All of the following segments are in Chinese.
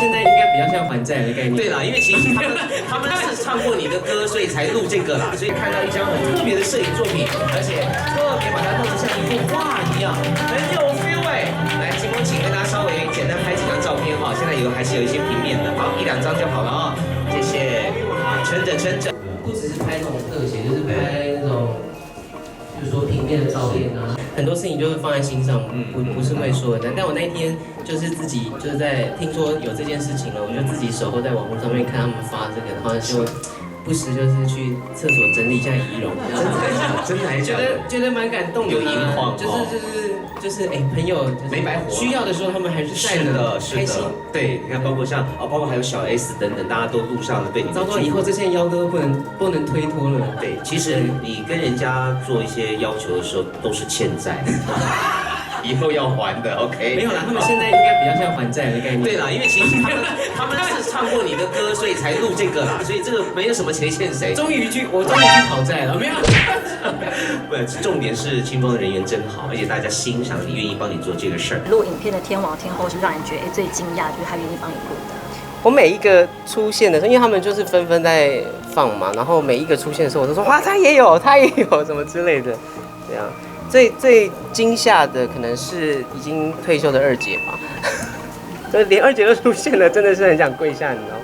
现在应该比较像还债的概念。对啦，因为其实他们是唱过你的歌，所以才录这个啦。所以看到一张很特别的摄影作品，而且特别把它弄得像一幅画一样，很有 feel 哎。来，秦风，请跟大家稍微简单拍几张照片哈。现在还是有一些平面的，好，1、2张就好了啊。谢谢，撑着撑着。不只是拍那种特写，就是拍那种，就是说平面的照片啊，很多事情就是放在心上，不是会说的。但我那一天就是自己就是在听说有这件事情了，我就自己守候在网络上面看他们发这个，然后就不时就是去厕所整理一下仪容，真的还觉得蛮感动的，有银框，就是朋友没白活，需要的时候他们还是在的，开心。对，你看包括还有小 S 等等，大家都录上了对你。糟糕，以后这些邀歌不能推脱了。对，其实你跟人家做一些要求的时候都是欠债。以后要还的 ，OK？ 没有啦，他们现在应该比较像还债的概念。对啦，因为其实他们是唱过你的歌，所以才录这个啦，所以这个没有什么谁欠谁。我终于去讨债了，没有？不，重点是清风的人缘真好，而且大家欣赏你，愿意帮你做这个事儿。录影片的天王天后是让人觉得最惊讶，就是他愿意帮你录的。我每一个出现的时候，因为他们就是纷纷在放嘛，然后每一个出现的时候，我都说哇，他也有什么之类的，这样。最惊吓的可能是已经退休的二姐吧，就连二姐都出现了，真的是很想跪下，你知道吗？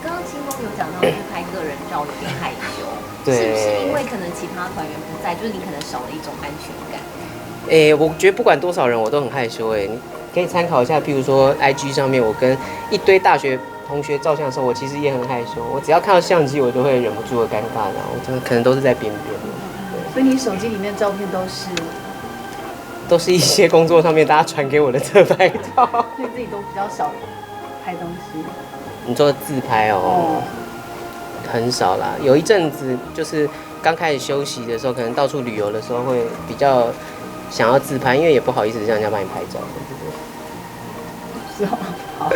刚刚清风有讲到，就是拍个人照有点害羞，对，是不是因为可能其他团员不在，就是你可能少了一种安全感？我觉得不管多少人，我都很害羞。你可以参考一下，譬如说 IG 上面，我跟一堆大学同学照相的时候，我其实也很害羞。我只要看到相机，我都会忍不住的尴尬，然后我可能都是在边边。所以你手机里面照片都是一些工作上面大家传给我的自拍照。所以自己都比较少拍东西。你说自拍哦，很少啦。有一阵子就是刚开始休息的时候，可能到处旅游的时候会比较想要自拍，因为也不好意思让人家帮你拍照。是哦，好。